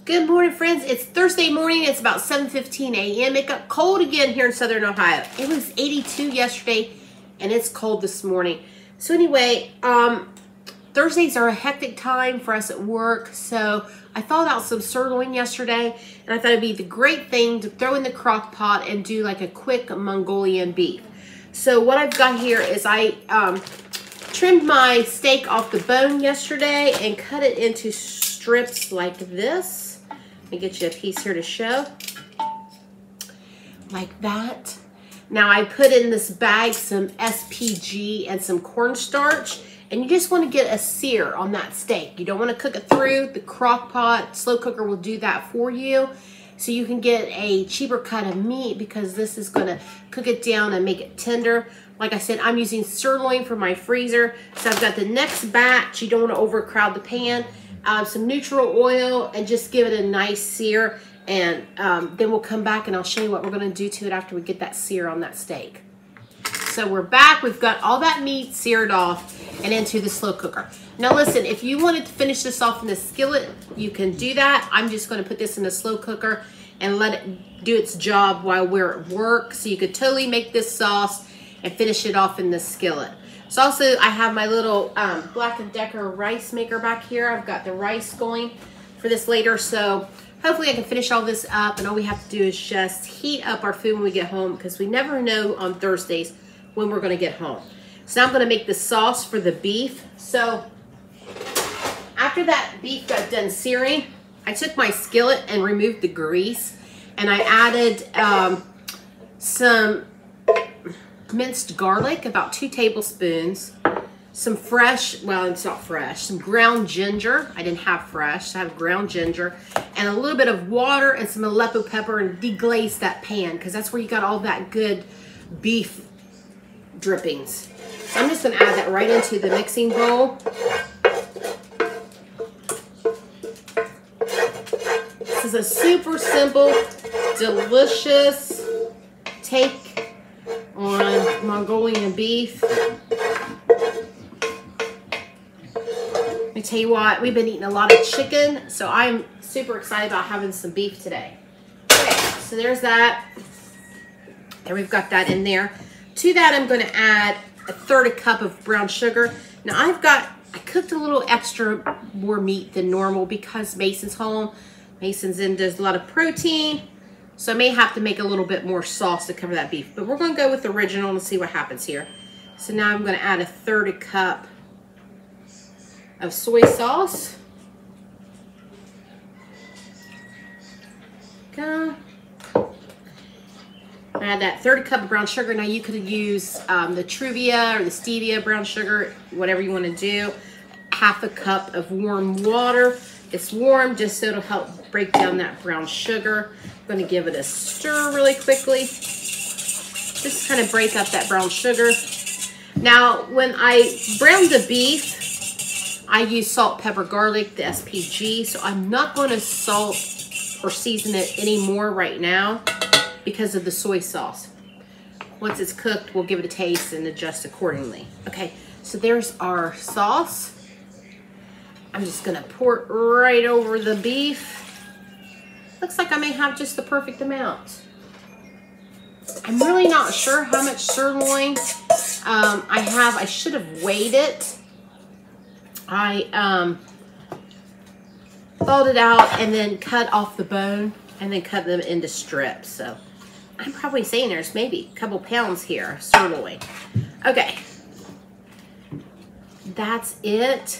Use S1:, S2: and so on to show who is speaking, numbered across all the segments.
S1: Good morning, friends. It's Thursday morning. It's about 7:15 a.m. It got cold again here in Southern Ohio. It was 82 yesterday, and it's cold this morning. So anyway, Thursdays are a hectic time for us at work, so I thawed out some sirloin yesterday, and I thought it'd be the great thing to throw in the crock pot and do like a quick Mongolian beef. So what I've got here is I trimmed my steak off the bone yesterday and cut it into strips like this. Let me get you a piece here to show. Like that. Now I put in this bag some SPG and some cornstarch, and you just want to get a sear on that steak. You don't want to cook it through. The crock pot, slow cooker will do that for you. So you can get a cheaper cut of meat because this is going to cook it down and make it tender. Like I said, I'm using sirloin for my freezer. So I've got the next batch. You don't want to overcrowd the pan. Some neutral oil and just give it a nice sear. And then we'll come back and I'll show you what we're going to do to it after we get that sear on that steak. So we're back. We've got all that meat seared off and into the slow cooker. Now listen, if you wanted to finish this off in the skillet, you can do that. I'm just going to put this in the slow cooker and let it do its job while we're at work. So you could totally make this sauce and finish it off in the skillet. So also I have my little Black & Decker rice maker back here. I've got the rice going for this later. So hopefully I can finish all this up, and all we have to do is just heat up our food when we get home, because we never know on Thursdays when we're going to get home. So now I'm going to make the sauce for the beef. So after that beef got done searing, I took my skillet and removed the grease, and I added some minced garlic, about 2 tablespoons, some fresh, well, it's not fresh, some ground ginger. I didn't have fresh, so I have ground ginger, and a little bit of water and some Aleppo pepper, and deglaze that pan because that's where you got all that good beef drippings. So I'm just going to add that right into the mixing bowl. This is a super simple, delicious take on Mongolian beef. Let me tell you what, we've been eating a lot of chicken, so I'm super excited about having some beef today. Okay, so there's that. And we've got that in there. To that, I'm going to add 1/3 cup of brown sugar. Now I cooked a little extra more meat than normal because Mason's home. Mason's in, does a lot of protein. So I may have to make a little bit more sauce to cover that beef. But we're going to go with the original and see what happens here. So now I'm going to add 1/3 cup of soy sauce. Go. Add that 1/3 cup of brown sugar. Now you could use the Truvia or the stevia brown sugar, whatever you want to do. 1/2 cup of warm water. It's warm just so it'll help break down that brown sugar. I'm going to give it a stir really quickly. Just kind of break up that brown sugar. Now, when I browned the beef, I use salt, pepper, garlic, the SPG. So I'm not going to salt or season it anymore right now because of the soy sauce. Once it's cooked, we'll give it a taste and adjust accordingly. Okay, so there's our sauce. I'm just gonna pour it right over the beef. Looks like I may have just the perfect amount. I'm really not sure how much sirloin I have. I should have weighed it. I thawed it out and then cut off the bone and then cut them into strips. So I'm probably saying there's maybe a couple pounds here, sirloin. Okay, that's it.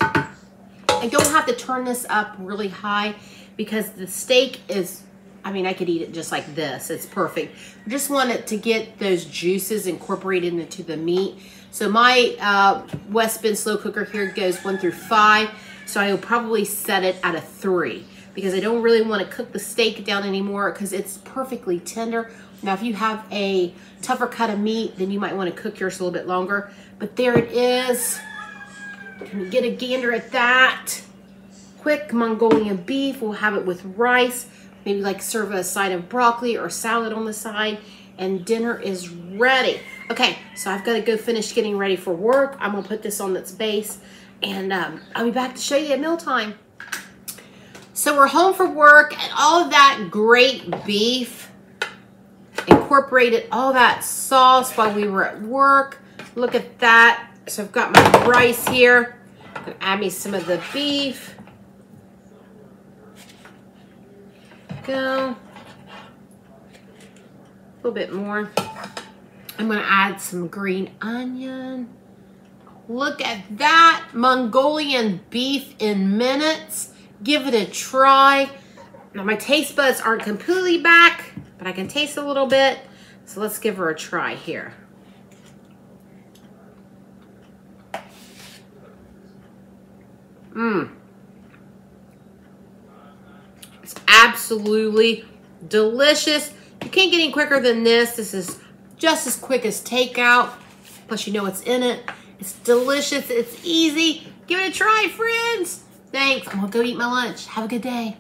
S1: I don't have to turn this up really high because the steak is, I mean, I could eat it just like this. It's perfect. I just want it to get those juices incorporated into the meat. So my West Bend slow cooker here goes 1 through 5. So I will probably set it at a 3 because I don't really want to cook the steak down anymore because it's perfectly tender. Now, if you have a tougher cut of meat, then you might want to cook yours a little bit longer. But there it is. Can we get a gander at that? Quick Mongolian beef. We'll have it with rice. Maybe like serve a side of broccoli or salad on the side. And dinner is ready. Okay, so I've got to go finish getting ready for work. I'm going to put this on its base. And I'll be back to show you at mealtime. So we're home from work, and all of that great beef incorporated all that sauce while we were at work. Look at that. So I've got my rice here. I'm gonna add me some of the beef. Go. A little bit more. I'm gonna add some green onion. Look at that, Mongolian beef in minutes. Give it a try. Now my taste buds aren't completely back, but I can taste a little bit. So let's give her a try here. It's absolutely delicious. You can't get any quicker than this. This is just as quick as takeout. Plus you know what's in it. It's delicious. It's easy. Give it a try, friends. Thanks. I'm gonna go eat my lunch. Have a good day.